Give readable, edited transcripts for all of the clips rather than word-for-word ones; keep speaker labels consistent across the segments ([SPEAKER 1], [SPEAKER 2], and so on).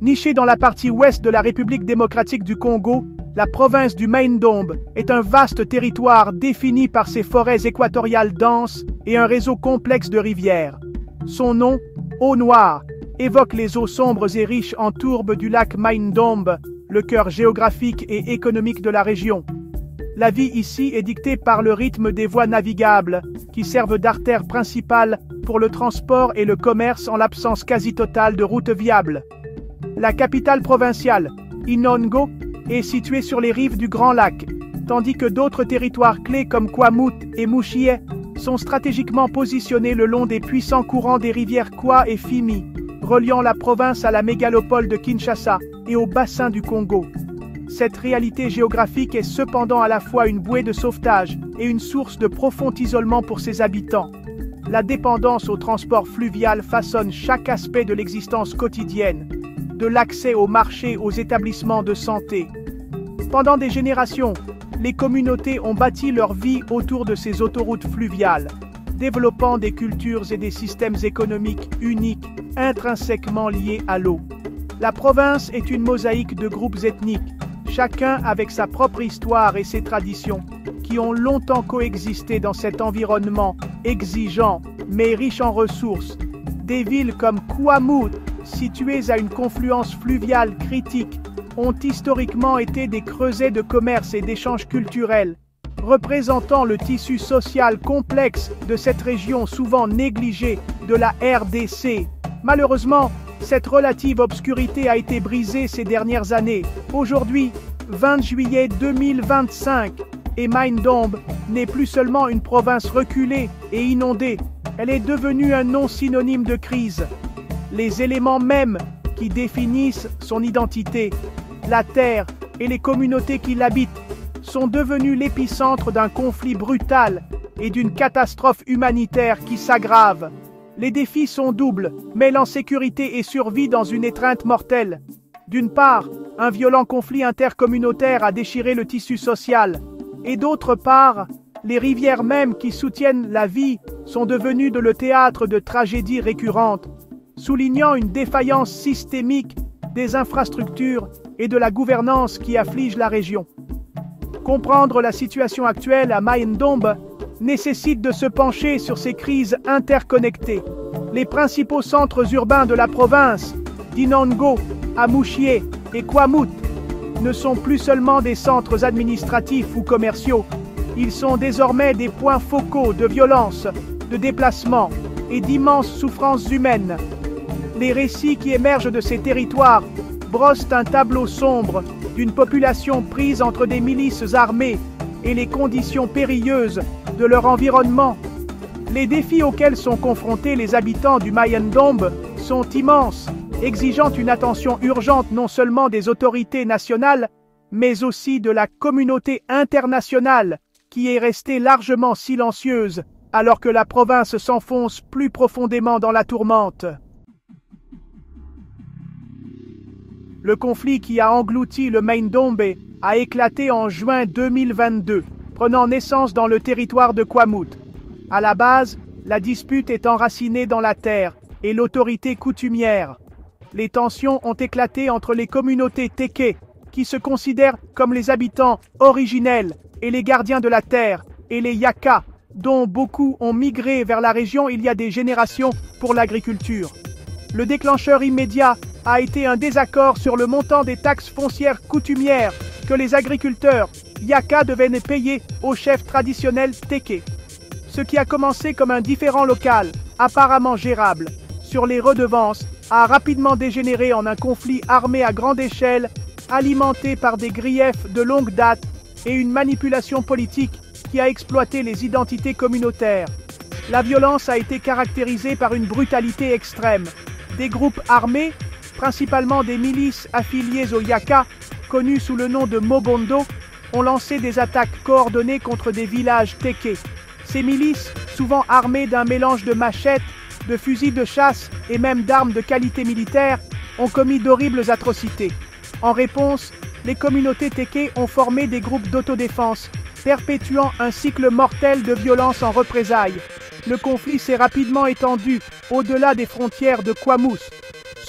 [SPEAKER 1] Nichée dans la partie ouest de la République démocratique du Congo, la province du Maine-Dombe est un vaste territoire défini par ses forêts équatoriales denses et un réseau complexe de rivières. Son nom, eau noire, évoque les eaux sombres et riches en tourbes du lac Maine-Dombe, le cœur géographique et économique de la région. La vie ici est dictée par le rythme des voies navigables, qui servent d'artères principales pour le transport et le commerce en l'absence quasi totale de routes viables. La capitale provinciale, Inongo, est située sur les rives du Grand Lac, tandis que d'autres territoires clés comme Kwamut et Mouchié sont stratégiquement positionnés le long des puissants courants des rivières Kwa et Fimi, reliant la province à la mégalopole de Kinshasa et au bassin du Congo. Cette réalité géographique est cependant à la fois une bouée de sauvetage et une source de profond isolement pour ses habitants. La dépendance au transport fluvial façonne chaque aspect de l'existence quotidienne, de l'accès aux marchés aux établissements de santé. Pendant des générations, les communautés ont bâti leur vie autour de ces autoroutes fluviales, développant des cultures et des systèmes économiques uniques, intrinsèquement liés à l'eau. La province est une mosaïque de groupes ethniques, chacun avec sa propre histoire et ses traditions, qui ont longtemps coexisté dans cet environnement exigeant, mais riche en ressources. Des villes comme Kwamut, situées à une confluence fluviale critique, ont historiquement été des creusets de commerce et d'échanges culturels, représentant le tissu social complexe de cette région souvent négligée de la RDC. Malheureusement, cette relative obscurité a été brisée ces dernières années. Aujourd'hui, 20 juillet 2025, et Maine-Dombe n'est plus seulement une province reculée et inondée, elle est devenue un nom synonyme de crise. Les éléments mêmes qui définissent son identité, la terre et les communautés qui l'habitent, sont devenus l'épicentre d'un conflit brutal et d'une catastrophe humanitaire qui s'aggrave. Les défis sont doubles, mêlant sécurité et survie dans une étreinte mortelle. D'une part, un violent conflit intercommunautaire a déchiré le tissu social, et d'autre part, les rivières mêmes qui soutiennent la vie sont devenues le théâtre de tragédies récurrentes, soulignant une défaillance systémique des infrastructures et de la gouvernance qui afflige la région. Comprendre la situation actuelle à Maine-Dombe nécessite de se pencher sur ces crises interconnectées. Les principaux centres urbains de la province, d'Inongo, Amouchié et Kwamut, ne sont plus seulement des centres administratifs ou commerciaux, ils sont désormais des points focaux de violence, de déplacement et d'immenses souffrances humaines. Les récits qui émergent de ces territoires brossent un tableau sombre d'une population prise entre des milices armées et les conditions périlleuses de leur environnement. Les défis auxquels sont confrontés les habitants du Maine-Dombe sont immenses, exigeant une attention urgente non seulement des autorités nationales, mais aussi de la communauté internationale, qui est restée largement silencieuse alors que la province s'enfonce plus profondément dans la tourmente. Le conflit qui a englouti le Maine-Dombe a éclaté en juin 2022, prenant naissance dans le territoire de Kwamut. À la base, la dispute est enracinée dans la terre et l'autorité coutumière. Les tensions ont éclaté entre les communautés Téké, qui se considèrent comme les habitants originels et les gardiens de la terre, et les Yaka, dont beaucoup ont migré vers la région il y a des générations pour l'agriculture. Le déclencheur immédiat a été un désaccord sur le montant des taxes foncières coutumières que les agriculteurs Yaka devaient payer aux chefs traditionnels Téké. Ce qui a commencé comme un différend local, apparemment gérable, sur les redevances, a rapidement dégénéré en un conflit armé à grande échelle, alimenté par des griefs de longue date et une manipulation politique qui a exploité les identités communautaires. La violence a été caractérisée par une brutalité extrême. Des groupes armés, principalement des milices affiliées aux Yaka, connus sous le nom de Mobondo, ont lancé des attaques coordonnées contre des villages Téké. Ces milices, souvent armées d'un mélange de machettes, de fusils de chasse et même d'armes de qualité militaire, ont commis d'horribles atrocités. En réponse, les communautés Téké ont formé des groupes d'autodéfense, perpétuant un cycle mortel de violence en représailles. Le conflit s'est rapidement étendu au-delà des frontières de Kwamut.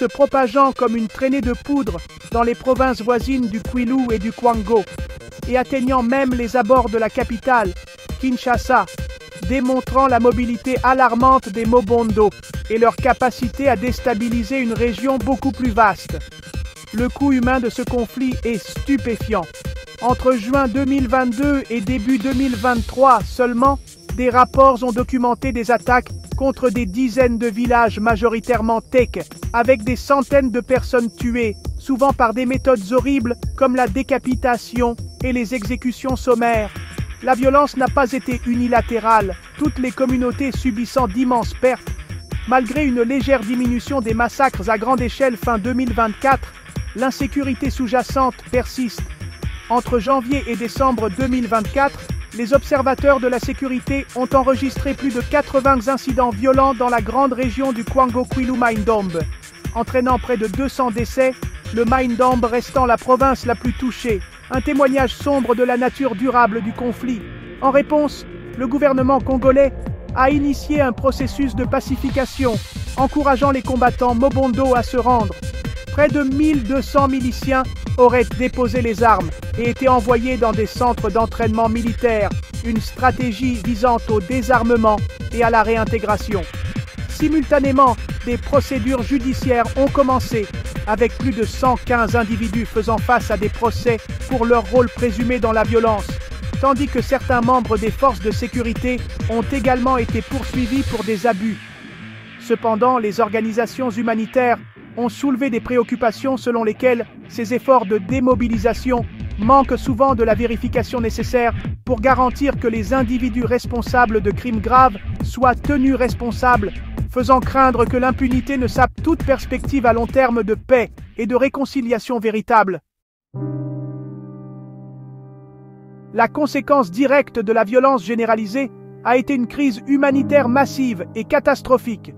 [SPEAKER 1] se propageant comme une traînée de poudre dans les provinces voisines du Kwilu et du Kwango, et atteignant même les abords de la capitale, Kinshasa, démontrant la mobilité alarmante des Mobondo et leur capacité à déstabiliser une région beaucoup plus vaste. Le coût humain de ce conflit est stupéfiant. Entre juin 2022 et début 2023 seulement, des rapports ont documenté des attaques contre des dizaines de villages majoritairement Tek, avec des centaines de personnes tuées, souvent par des méthodes horribles comme la décapitation et les exécutions sommaires. La violence n'a pas été unilatérale, toutes les communautés subissant d'immenses pertes. Malgré une légère diminution des massacres à grande échelle fin 2024, l'insécurité sous-jacente persiste. Entre janvier et décembre 2024, les observateurs de la sécurité ont enregistré plus de 80 incidents violents dans la grande région du Kwango-Kwilu-Maindombe, entraînant près de 200 décès, le Maindombe restant la province la plus touchée. Un témoignage sombre de la nature durable du conflit. En réponse, le gouvernement congolais a initié un processus de pacification, encourageant les combattants Mobondo à se rendre. Près de 1200 miliciens auraient déposé les armes et été envoyés dans des centres d'entraînement militaire, une stratégie visant au désarmement et à la réintégration. Simultanément, des procédures judiciaires ont commencé, avec plus de 115 individus faisant face à des procès pour leur rôle présumé dans la violence, tandis que certains membres des forces de sécurité ont également été poursuivis pour des abus. Cependant, les organisations humanitaires ont soulevé des préoccupations selon lesquelles ces efforts de démobilisation manquent souvent de la vérification nécessaire pour garantir que les individus responsables de crimes graves soient tenus responsables, faisant craindre que l'impunité ne sape toute perspective à long terme de paix et de réconciliation véritable. La conséquence directe de la violence généralisée a été une crise humanitaire massive et catastrophique.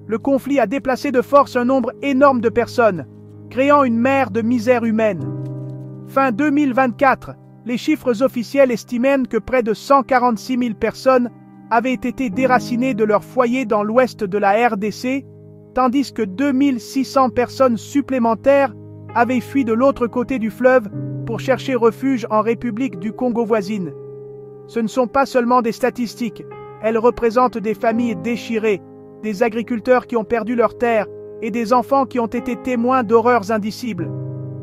[SPEAKER 1] Le conflit a déplacé de force un nombre énorme de personnes, créant une mer de misère humaine. Fin 2024, les chiffres officiels estimaient que près de 146 000 personnes avaient été déracinées de leur foyer dans l'ouest de la RDC, tandis que 2600 personnes supplémentaires avaient fui de l'autre côté du fleuve pour chercher refuge en République du Congo voisine. Ce ne sont pas seulement des statistiques, elles représentent des familles déchirées, des agriculteurs qui ont perdu leurs terres et des enfants qui ont été témoins d'horreurs indicibles.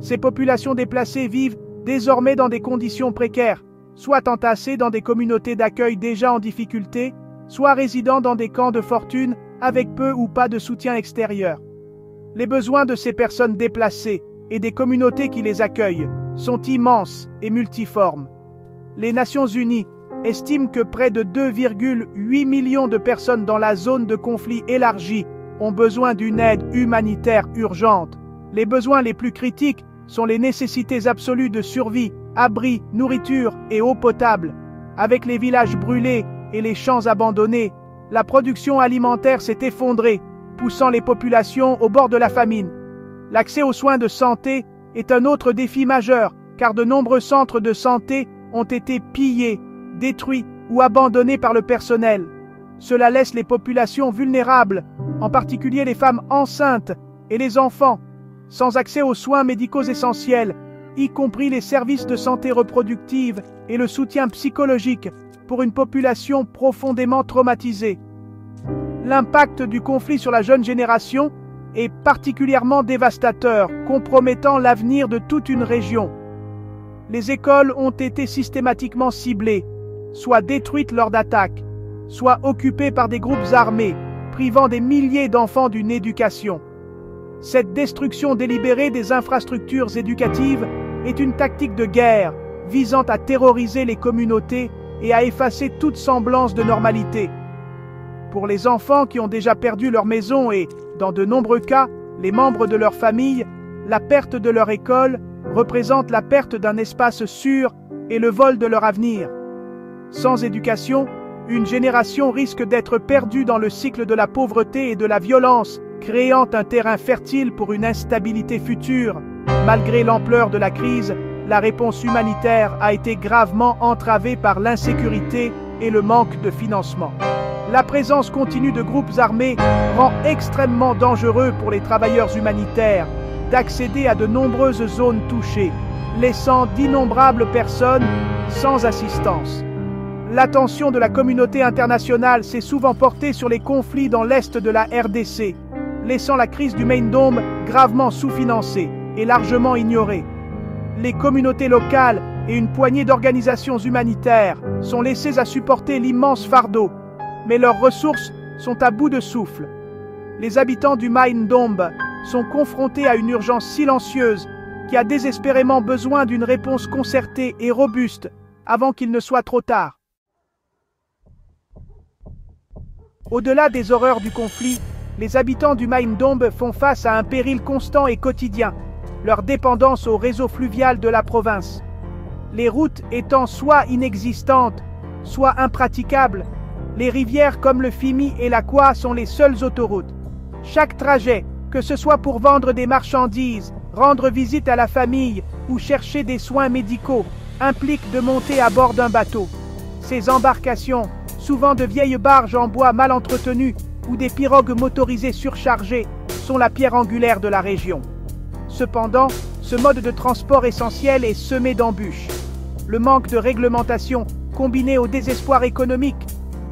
[SPEAKER 1] Ces populations déplacées vivent désormais dans des conditions précaires, soit entassées dans des communautés d'accueil déjà en difficulté, soit résidant dans des camps de fortune avec peu ou pas de soutien extérieur. Les besoins de ces personnes déplacées et des communautés qui les accueillent sont immenses et multiformes. Les Nations Unies estiment que près de 2,8 millions de personnes dans la zone de conflit élargie ont besoin d'une aide humanitaire urgente. Les besoins les plus critiques sont les nécessités absolues de survie, abri, nourriture et eau potable. Avec les villages brûlés et les champs abandonnés, la production alimentaire s'est effondrée, poussant les populations au bord de la famine. L'accès aux soins de santé est un autre défi majeur, car de nombreux centres de santé ont été pillés, détruits ou abandonnés par le personnel. Cela laisse les populations vulnérables, en particulier les femmes enceintes et les enfants, sans accès aux soins médicaux essentiels, y compris les services de santé reproductive et le soutien psychologique pour une population profondément traumatisée. L'impact du conflit sur la jeune génération est particulièrement dévastateur, compromettant l'avenir de toute une région. Les écoles ont été systématiquement ciblées, soit détruites lors d'attaques, soit occupées par des groupes armés, privant des milliers d'enfants d'une éducation. Cette destruction délibérée des infrastructures éducatives est une tactique de guerre visant à terroriser les communautés et à effacer toute semblance de normalité. Pour les enfants qui ont déjà perdu leur maison et, dans de nombreux cas, les membres de leur famille, la perte de leur école représente la perte d'un espace sûr et le vol de leur avenir. Sans éducation, une génération risque d'être perdue dans le cycle de la pauvreté et de la violence, créant un terrain fertile pour une instabilité future. Malgré l'ampleur de la crise, la réponse humanitaire a été gravement entravée par l'insécurité et le manque de financement. La présence continue de groupes armés rend extrêmement dangereux pour les travailleurs humanitaires d'accéder à de nombreuses zones touchées, laissant d'innombrables personnes sans assistance. L'attention de la communauté internationale s'est souvent portée sur les conflits dans l'est de la RDC, laissant la crise du Main Dome gravement sous-financée et largement ignorée. Les communautés locales et une poignée d'organisations humanitaires sont laissées à supporter l'immense fardeau, mais leurs ressources sont à bout de souffle. Les habitants du Main Dome sont confrontés à une urgence silencieuse qui a désespérément besoin d'une réponse concertée et robuste avant qu'il ne soit trop tard. Au-delà des horreurs du conflit, les habitants du Main Dome font face à un péril constant et quotidien, leur dépendance au réseau fluvial de la province. Les routes étant soit inexistantes, soit impraticables, les rivières comme le Fimi et la Kwa sont les seules autoroutes. Chaque trajet, que ce soit pour vendre des marchandises, rendre visite à la famille ou chercher des soins médicaux, implique de monter à bord d'un bateau. Ces embarcations, souvent de vieilles barges en bois mal entretenues ou des pirogues motorisées surchargées, sont la pierre angulaire de la région. Cependant, ce mode de transport essentiel est semé d'embûches. Le manque de réglementation, combiné au désespoir économique,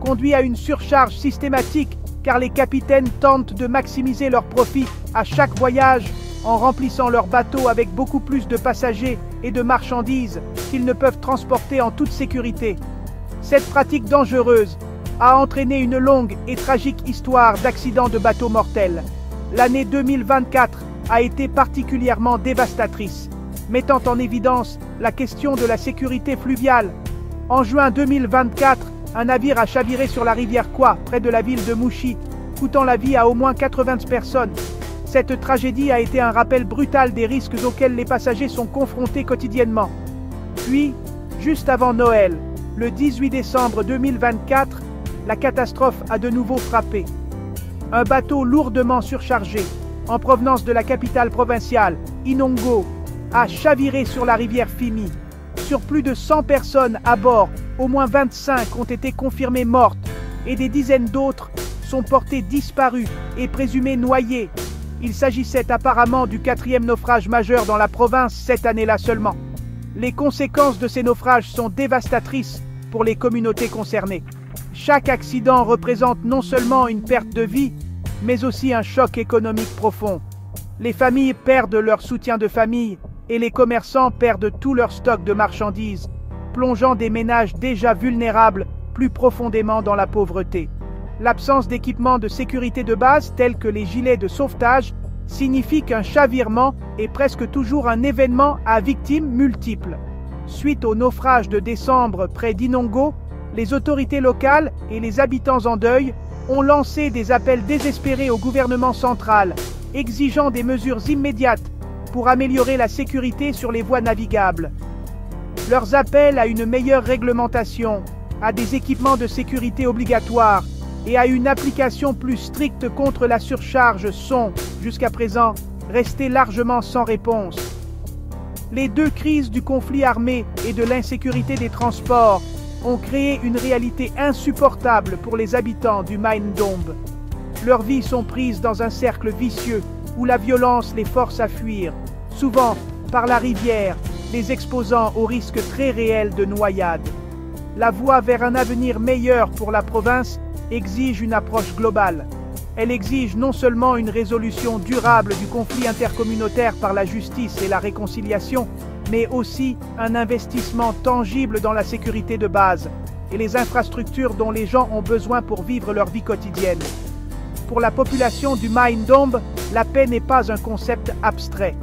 [SPEAKER 1] conduit à une surcharge systématique car les capitaines tentent de maximiser leurs profits à chaque voyage en remplissant leurs bateaux avec beaucoup plus de passagers et de marchandises qu'ils ne peuvent transporter en toute sécurité. Cette pratique dangereuse a entraîné une longue et tragique histoire d'accidents de bateaux mortels. L'année 2024 a été particulièrement dévastatrice, mettant en évidence la question de la sécurité fluviale. En juin 2024, un navire a chaviré sur la rivière Kwa, près de la ville de Mouchi, coûtant la vie à au moins 80 personnes. Cette tragédie a été un rappel brutal des risques auxquels les passagers sont confrontés quotidiennement. Puis, juste avant Noël, le 18 décembre 2024, la catastrophe a de nouveau frappé. Un bateau lourdement surchargé, en provenance de la capitale provinciale, Inongo, a chaviré sur la rivière Fimi. Sur plus de 100 personnes à bord, au moins 25 ont été confirmées mortes et des dizaines d'autres sont portées disparues et présumées noyées. Il s'agissait apparemment du 4e naufrage majeur dans la province cette année-là seulement. Les conséquences de ces naufrages sont dévastatrices pour les communautés concernées. Chaque accident représente non seulement une perte de vie, mais aussi un choc économique profond. Les familles perdent leur soutien de famille et les commerçants perdent tout leur stock de marchandises, plongeant des ménages déjà vulnérables plus profondément dans la pauvreté. L'absence d'équipements de sécurité de base tels que les gilets de sauvetage signifie qu'un chavirement est presque toujours un événement à victimes multiples. Suite au naufrage de décembre près d'Inongo, les autorités locales et les habitants en deuil ont lancé des appels désespérés au gouvernement central, exigeant des mesures immédiates pour améliorer la sécurité sur les voies navigables. Leurs appels à une meilleure réglementation, à des équipements de sécurité obligatoires et à une application plus stricte contre la surcharge sont, jusqu'à présent, restés largement sans réponse. Les deux crises du conflit armé et de l'insécurité des transports ont créé une réalité insupportable pour les habitants du Main Dome. Leurs vies sont prises dans un cercle vicieux où la violence les force à fuir, souvent par la rivière, les exposant au risque très réel de noyade. La voie vers un avenir meilleur pour la province exige une approche globale. Elle exige non seulement une résolution durable du conflit intercommunautaire par la justice et la réconciliation, mais aussi un investissement tangible dans la sécurité de base et les infrastructures dont les gens ont besoin pour vivre leur vie quotidienne. Pour la population du Main Dome, la paix n'est pas un concept abstrait.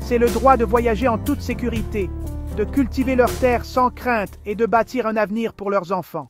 [SPEAKER 1] C'est le droit de voyager en toute sécurité, de cultiver leurs terres sans crainte et de bâtir un avenir pour leurs enfants.